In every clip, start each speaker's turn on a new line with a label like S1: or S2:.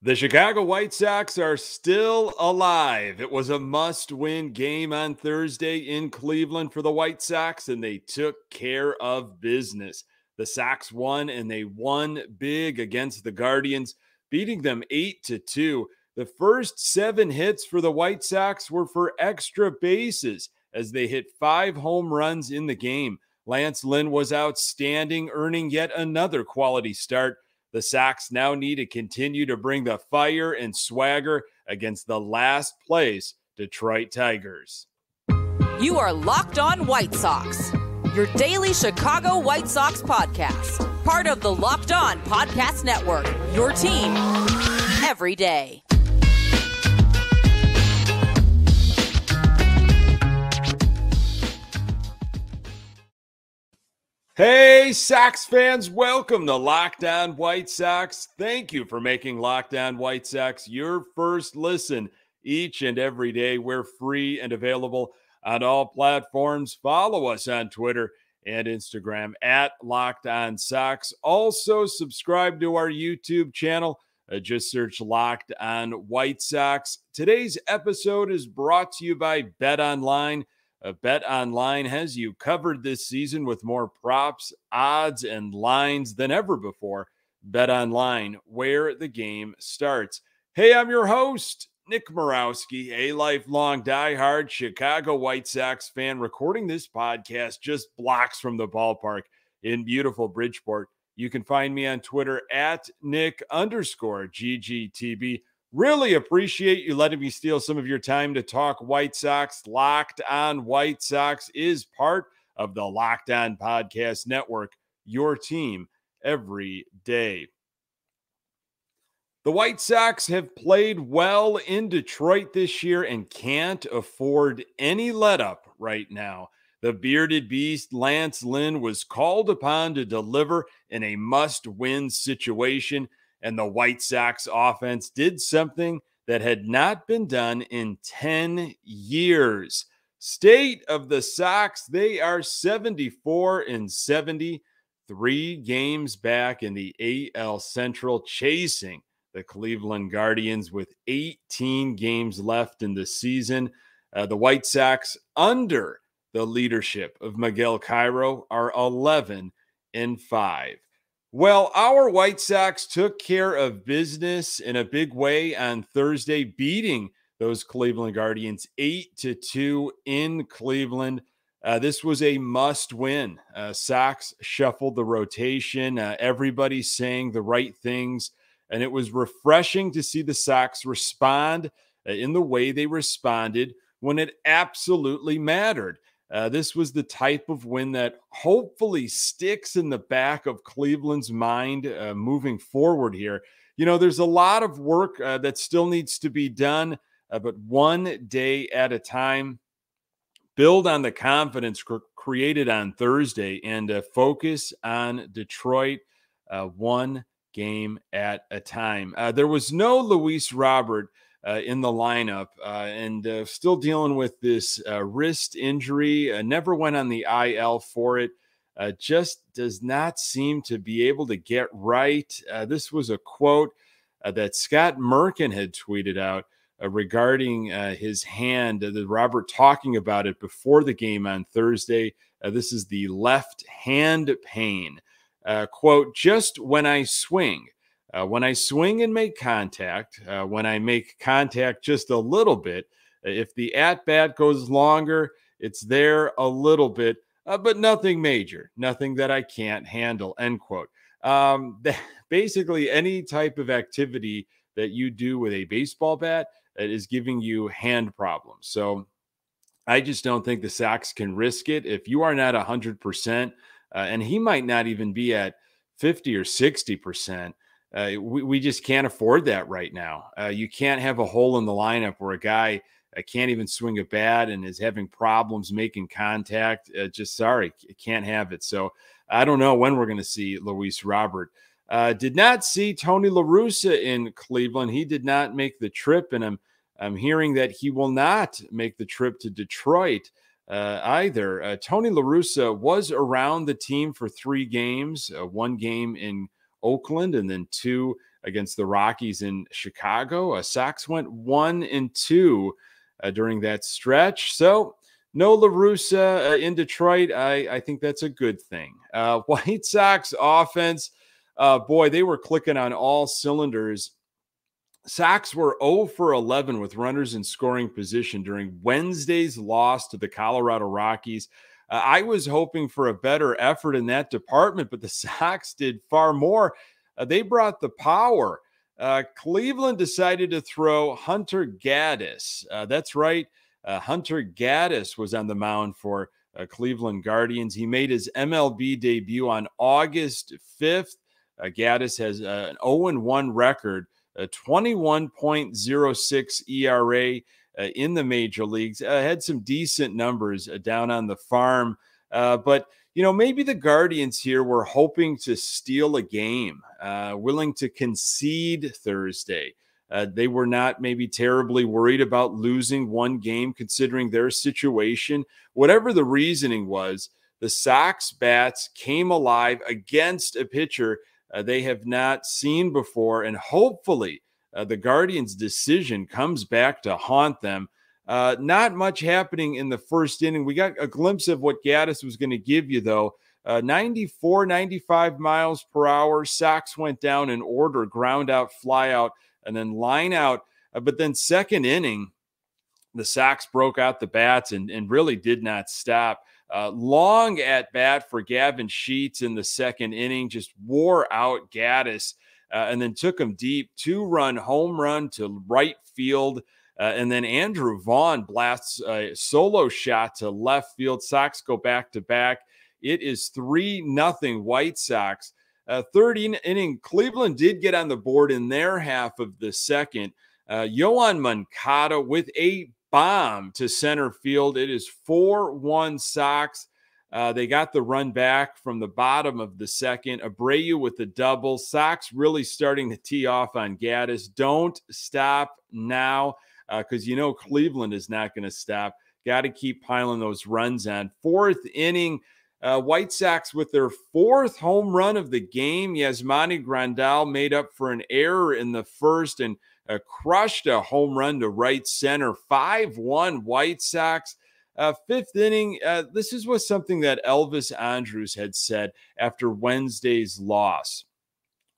S1: The Chicago White Sox are still alive. It was a must-win game on Thursday in Cleveland for the White Sox, and they took care of business. The Sox won, and they won big against the Guardians, beating them 8-2. The first 7 hits for the White Sox were for extra bases as they hit 5 home runs in the game. Lance Lynn was outstanding, earning yet another quality start. The Sox now need to continue to bring the fire and swagger against the last place Detroit Tigers.
S2: You are Locked On White Sox, your daily Chicago White Sox podcast. Part of the Locked On Podcast Network, your team every day.
S1: Hey, Sox fans, welcome to Locked On White Sox. Thank you for making Locked On White Sox your first listen each and every day. We're free and available on all platforms. Follow us on Twitter and Instagram at Locked On Sox. Also, subscribe to our YouTube channel. Just search Locked On White Sox. Today's episode is brought to you by BetOnline. BetOnline has you covered this season with more props, odds, and lines than ever before. BetOnline, where the game starts. Hey, I'm your host, Nick Morawski, a lifelong diehard Chicago White Sox fan, recording this podcast just blocks from the ballpark in beautiful Bridgeport. You can find me on Twitter at Nick_GGTB. Really appreciate you letting me steal some of your time to talk White Sox. Locked On White Sox is part of the Locked On Podcast Network, your team every day. The White Sox have played well in Detroit this year and can't afford any letup right now. The bearded beast, Lance Lynn, was called upon to deliver in a must-win situation, and the White Sox offense did something that had not been done in 10 years. State of the Sox, they are 74-70, 3 games back in the AL Central, chasing the Cleveland Guardians with 18 games left in the season. The White Sox, under the leadership of Miguel Cairo, are 11-5. Well, our White Sox took care of business in a big way on Thursday, beating those Cleveland Guardians 8-2 in Cleveland. This was a must-win. Sox shuffled the rotation. Everybody saying the right things, and it was refreshing to see the Sox respond in the way they responded when it absolutely mattered. This was the type of win that hopefully sticks in the back of Cleveland's mind moving forward here. You know, there's a lot of work that still needs to be done, but one day at a time. Build on the confidence created on Thursday and focus on Detroit one game at a time. There was no Luis Robert in the lineup and still dealing with this wrist injury. Never went on the IL for it. Just does not seem to be able to get right. This was a quote that Scott Merkin had tweeted out regarding his hand. Robert talking about it before the game on Thursday. This is the left hand pain. Quote, just when I swing and make contact, when I make contact just a little bit, if the at-bat goes longer, it's there a little bit, but nothing major, nothing that I can't handle, end quote. Basically, any type of activity that you do with a baseball bat is giving you hand problems. So I just don't think the Sox can risk it. If you are not 100%, and he might not even be at 50 or 60%, we just can't afford that right now. You can't have a hole in the lineup where a guy can't even swing a bat and is having problems making contact. Just sorry, can't have it. So I don't know when we're going to see Luis Robert. Did not see Tony La Russa in Cleveland. He did not make the trip, and I'm hearing that he will not make the trip to Detroit either. Tony La Russa was around the team for 3 games, 1 game in Oakland, and then 2 against the Rockies in Chicago. Sox went 1-2 during that stretch. So no La Russa in Detroit. I think that's a good thing. White Sox offense, boy, they were clicking on all cylinders. Sox were 0 for 11 with runners in scoring position during Wednesday's loss to the Colorado Rockies. I was hoping for a better effort in that department, but the Sox did far more. They brought the power. Cleveland decided to throw Hunter Gaddis. That's right. Hunter Gaddis was on the mound for Cleveland Guardians. He made his MLB debut on August 5th. Gaddis has an 0-1 record, a 21.06 ERA in the major leagues. Had some decent numbers down on the farm. But, maybe the Guardians here were hoping to steal a game, willing to concede Thursday. They were not maybe terribly worried about losing one game considering their situation. Whatever the reasoning was, the Sox bats came alive against a pitcher they have not seen before, and hopefully the Guardians' decision comes back to haunt them. Not much happening in the first inning. We got a glimpse of what Gaddis was going to give you, though. 94, 95 miles per hour. Sox went down in order, ground out, fly out, and then line out. But then second inning, the Sox broke out the bats and really did not stop. Long at bat for Gavin Sheets in the second inning, just wore out Gaddis and then took him deep. 2-run home run to right field. And then Andrew Vaughn blasts a solo shot to left field. Sox go back to back. It is 3-0 White Sox. Third inning, Cleveland did get on the board in their half of the second. Yoan Moncada with a bomb to center field. It is 4-1 Sox. They got the run back from the bottom of the second. Abreu with the double. Sox really starting to tee off on Gaddis. Don't stop now because Cleveland is not going to stop. Got to keep piling those runs on. Fourth inning, White Sox with their fourth home run of the game. Yasmani Grandal made up for an error in the first and crushed a home run to right center. 5-1 White Sox. Fifth inning, this was something that Elvis Andrus had said after Wednesday's loss.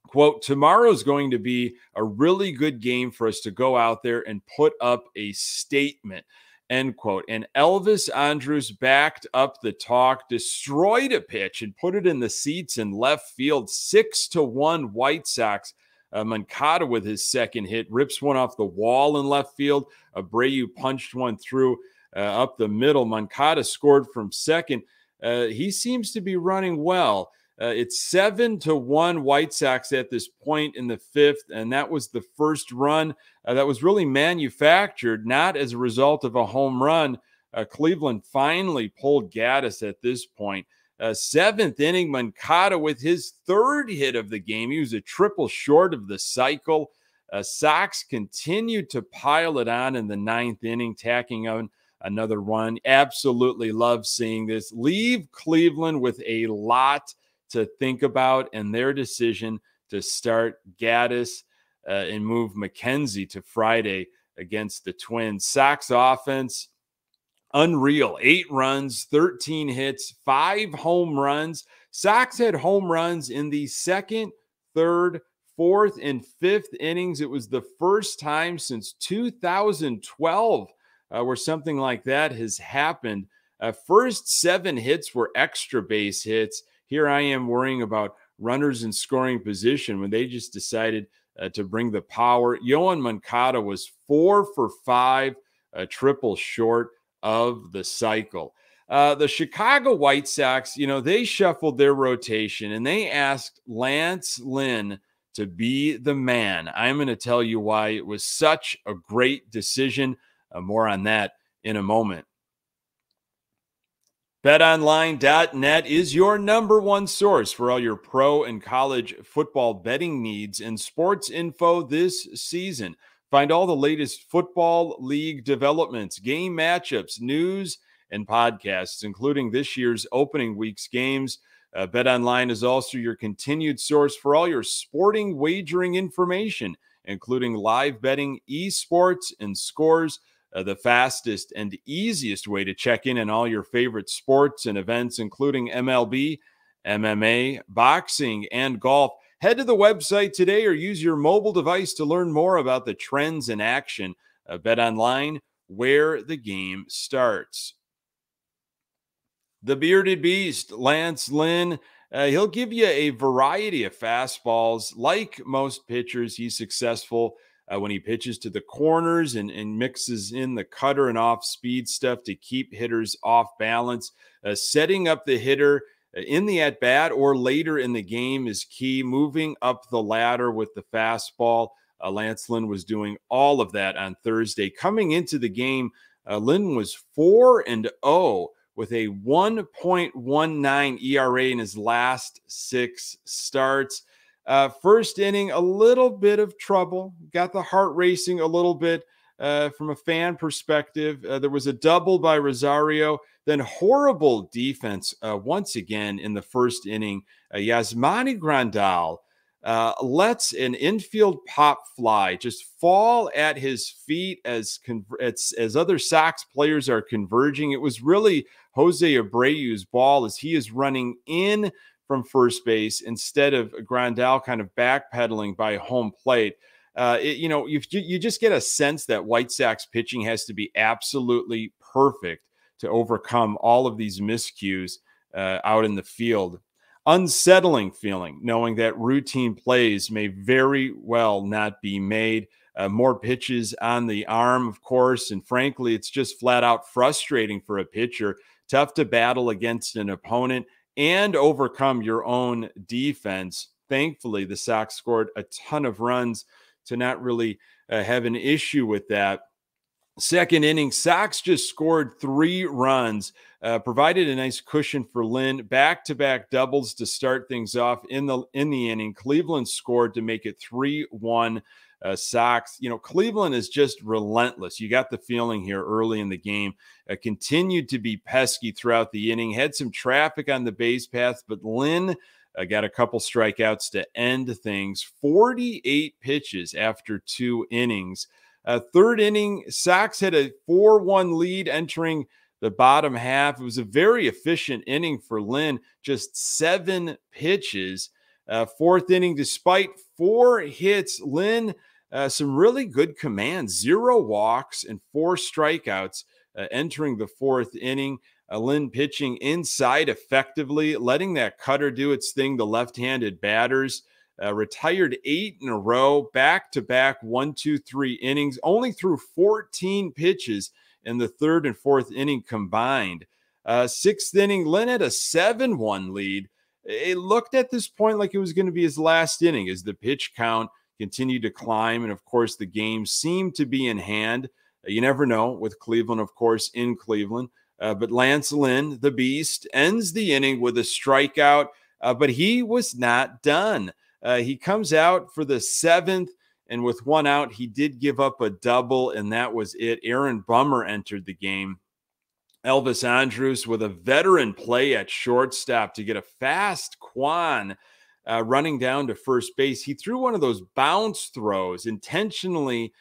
S1: Quote, tomorrow's going to be a really good game for us to go out there and put up a statement, end quote. And Elvis Andrus backed up the talk, destroyed a pitch and put it in the seats in left field. 6-1 White Sox. Moncada with his second hit, rips one off the wall in left field. Abreu punched one through up the middle. Moncada scored from second. He seems to be running well. It's 7-1 White Sox at this point in the fifth, and that was the first run that was really manufactured, not as a result of a home run. Cleveland finally pulled Gaddis at this point. Seventh inning, Moncada with his third hit of the game. He was a triple short of the cycle. Sox continued to pile it on in the ninth inning, tacking on another run. Absolutely love seeing this. Leave Cleveland with a lot to think about and their decision to start Gaddis and move McKenzie to Friday against the Twins. Sox offense, unreal. 8 runs, 13 hits, 5 home runs. Sox had home runs in the second, third, fourth, and fifth innings. It was the first time since 2012 where something like that has happened. First 7 hits were extra base hits. Here I am worrying about runners in scoring position when they just decided to bring the power. Yoan Moncada was 4 for 5, a triple short of the cycle. The Chicago White Sox, they shuffled their rotation and they asked Lance Lynn to be the man. I'm going to tell you why it was such a great decision. More on that in a moment. BetOnline.net is your number one source for all your pro and college football betting needs and sports info this season. Find all the latest football league developments, game matchups, news, and podcasts, including this year's opening week's games. BetOnline is also your continued source for all your sporting wagering information, including live betting, esports, and scores. The fastest and easiest way to check in on all your favorite sports and events, including MLB, MMA, boxing, and golf. Head to the website today or use your mobile device to learn more about the trends in action. BetOnline, where the game starts. The bearded beast, Lance Lynn, he'll give you a variety of fastballs. Like most pitchers, he's successful when he pitches to the corners and mixes in the cutter and off-speed stuff to keep hitters off balance. Setting up the hitter in the at-bat or later in the game is key. Moving up the ladder with the fastball. Lance Lynn was doing all of that on Thursday. Coming into the game, Lynn was 4-0 with a 1.19 ERA in his last 6 starts. First inning, a little bit of trouble. Got the heart racing a little bit from a fan perspective. There was a double by Rosario. Then horrible defense once again in the first inning. Yasmani Grandal lets an infield pop fly just fall at his feet as other Sox players are converging. It was really Jose Abreu's ball as he is running in from first base instead of Grandal kind of backpedaling by home plate. You just get a sense that White Sox pitching has to be absolutely perfect to overcome all of these miscues out in the field. Unsettling feeling, knowing that routine plays may very well not be made. More pitches on the arm, of course, and frankly, it's just flat out frustrating for a pitcher. Tough to battle against an opponent and overcome your own defense. Thankfully, the Sox scored a ton of runs to not really have an issue with that. Second inning, Sox just scored 3 runs, provided a nice cushion for Lynn. Back-to-back doubles to start things off in the inning. Cleveland scored to make it 3-1 Sox. Cleveland is just relentless. You got the feeling here early in the game. Continued to be pesky throughout the inning. Had some traffic on the base paths, but Lynn got a couple strikeouts to end things. 48 pitches after 2 innings. Third inning, Sox had a 4-1 lead entering the bottom half. It was a very efficient inning for Lynn, just 7 pitches. Fourth inning, despite 4 hits, Lynn, some really good command, 0 walks and 4 strikeouts entering the fourth inning. Lynn pitching inside effectively, letting that cutter do its thing, the left-handed batters. Retired 8 in a row, back-to-back 1, 2, 3 innings, only threw 14 pitches in the third and fourth inning combined. Sixth inning, Lynn had a 7-1 lead. It looked at this point like it was going to be his last inning as the pitch count continued to climb. And of course, the game seemed to be in hand. You never know with Cleveland, of course, in Cleveland. But Lance Lynn, the beast, ends the inning with a strikeout, but he was not done. He comes out for the 7th, and with 1 out, he did give up a double, and that was it. Aaron Bummer entered the game. Elvis Andrus with a veteran play at shortstop to get a fast Quan running down to first base. He threw one of those bounce throws, intentionally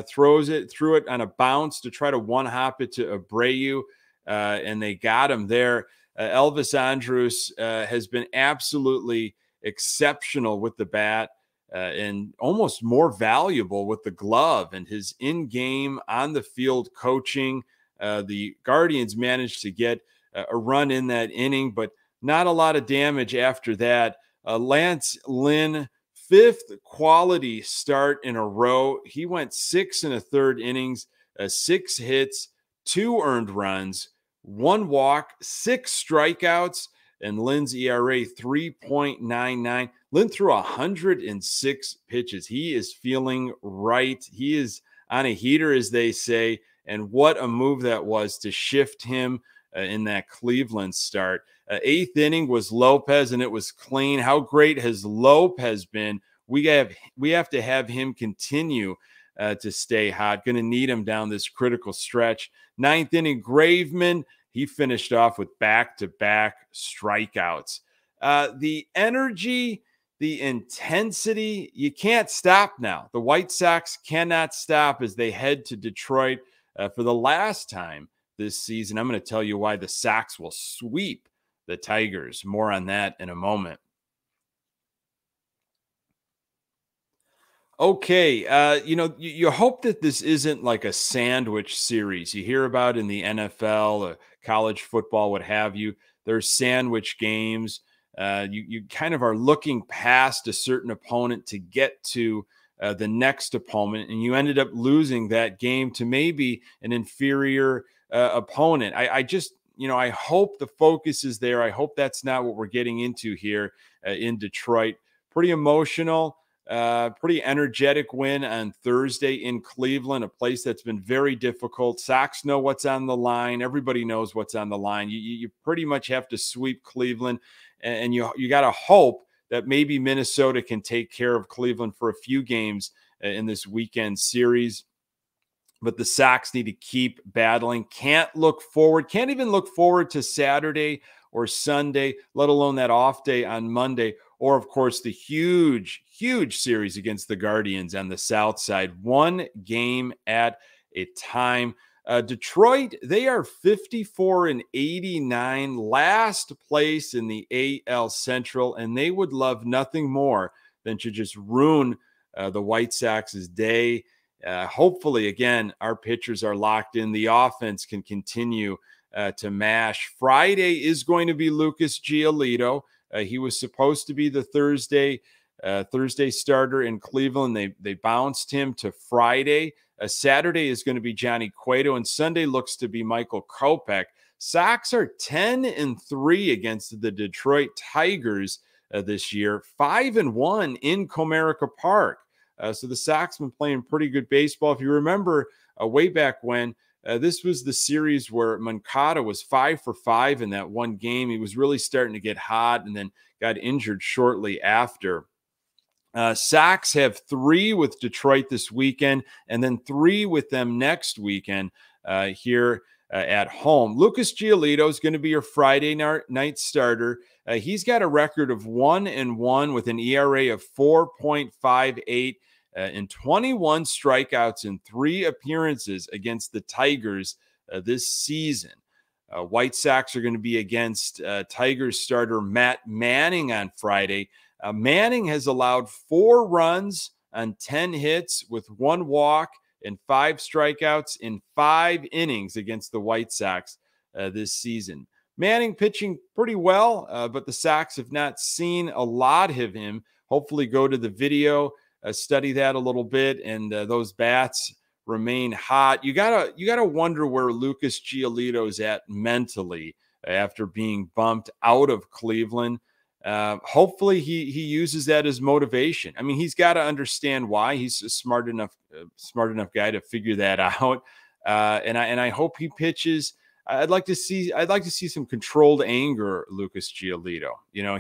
S1: threw it on a bounce to try to one-hop it to Abreu, and they got him there. Elvis Andrus has been absolutely exceptional with the bat and almost more valuable with the glove, and his in-game, on-the-field coaching. The Guardians managed to get a run in that inning, but not a lot of damage after that. Lance Lynn, 5th quality start in a row. He went 6 1/3 innings, 6 hits, 2 earned runs, 1 walk, 6 strikeouts, and Lynn's ERA 3.99. Lynn threw 106 pitches. He is feeling right. He is on a heater, as they say, and what a move that was to shift him in that Cleveland start. 8th inning was Lopez, and it was clean. How great has Lopez been? We have to have him continue to stay hot. Going to need him down this critical stretch. 9th inning, Graveman. He finished off with back-to-back strikeouts. The energy, the intensity, you can't stop now. The White Sox cannot stop as they head to Detroit for the last time this season. I'm going to tell you why the Sox will sweep the Tigers. More on that in a moment. Okay, you hope that this isn't like a sandwich series you hear about in the NFL, college football, what have you. There's sandwich games. You kind of are looking past a certain opponent to get to the next opponent, and you ended up losing that game to maybe an inferior opponent. I just, I hope the focus is there. I hope that's not what we're getting into here in Detroit. Pretty emotional. Pretty energetic win on Thursday in Cleveland, a place that's been very difficult. Sox know what's on the line. Everybody knows what's on the line. You pretty much have to sweep Cleveland, and you got to hope that maybe Minnesota can take care of Cleveland for a few games in this weekend series. But the Sox need to keep battling. Can't even look forward to Saturday or Sunday, let alone that off day on Monday. Or, of course, the huge series against the Guardians on the South Side. One game at a time. Detroit, they are 54-89, last place in the AL Central, and they would love nothing more than to just ruin the White Sox's day. Hopefully, again, our pitchers are locked in. The offense can continue to mash. Friday is going to be Lucas Giolito. He was supposed to be the Thursday starter in Cleveland. They bounced him to Friday. Saturday is going to be Johnny Cueto, and Sunday looks to be Michael Kopech. Sox are 10-3 against the Detroit Tigers this year, 5-1 in Comerica Park. So the Sox been playing pretty good baseball. If you remember way back when, this was the series where Moncada was 5 for 5 in that one game. He was really starting to get hot and then got injured shortly after. Sox have 3 with Detroit this weekend and then 3 with them next weekend here at home. Lucas Giolito is going to be your Friday night starter. He's got a record of 1-1 with an ERA of 4.58 and 21 strikeouts in 3 appearances against the Tigers this season. White Sox are going to be against Tigers starter Matt Manning on Friday. Manning has allowed 4 runs on 10 hits with 1 walk and 5 strikeouts in 5 innings against the White Sox this season. Manning pitching pretty well, but the Sox have not seen a lot of him. Hopefully go to the video, study that a little bit, and those bats remain hot. You gotta wonder where Lucas Giolito is at mentally after being bumped out of Cleveland. Hopefully he uses that as motivation. I mean, he's got to understand why. He's a smart enough guy to figure that out. And I hope he pitches. I'd like to see some controlled anger, Lucas Giolito.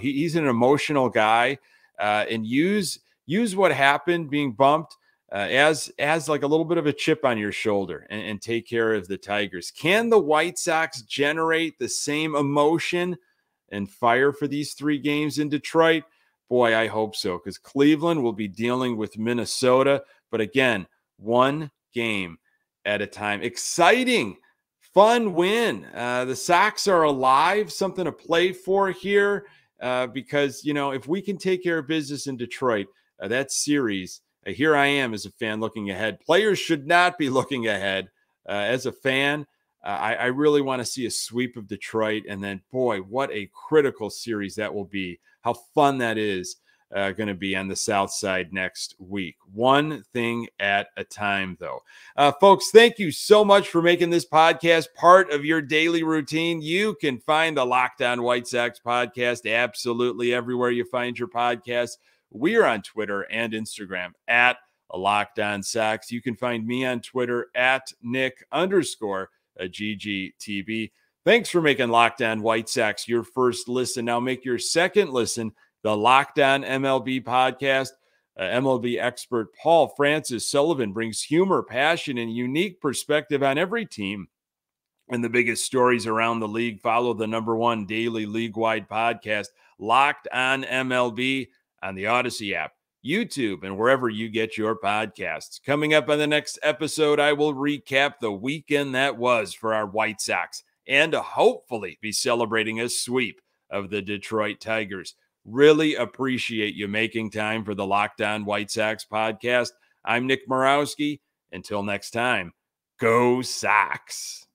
S1: He's an emotional guy, and use what happened, being bumped, as like a little bit of a chip on your shoulder, and take care of the Tigers. Can the White Sox generate the same emotion and fire for these 3 games in Detroit? Boy, I hope so, because Cleveland will be dealing with Minnesota. But again, 1 game at a time. Exciting, fun win. The Sox are alive, something to play for here, because, if we can take care of business in Detroit, that series, here I am as a fan looking ahead. Players should not be looking ahead. As a fan, I really want to see a sweep of Detroit. And then, boy, what a critical series that will be. How fun that is going to be on the South Side next week. 1 thing at a time, though. Folks, thank you so much for making this podcast part of your daily routine. You can find the Locked On White Sox podcast absolutely everywhere you find your podcast. We are on Twitter and Instagram at Locked On Sox. You can find me on Twitter at Nick_GGTB. Thanks for making Locked On White Sox your first listen. Now make your second listen the Locked On MLB podcast. MLB expert Paul Francis Sullivan brings humor, passion, and unique perspective on every team and the biggest stories around the league. Follow the #1 daily league-wide podcast, Locked On MLB on the Odyssey app, YouTube, and wherever you get your podcasts. Coming up on the next episode, I will recap the weekend that was for our White Sox and hopefully be celebrating a sweep of the Detroit Tigers. Really appreciate you making time for the Locked On White Sox podcast. I'm Nick Morawski. Until next time, go Sox.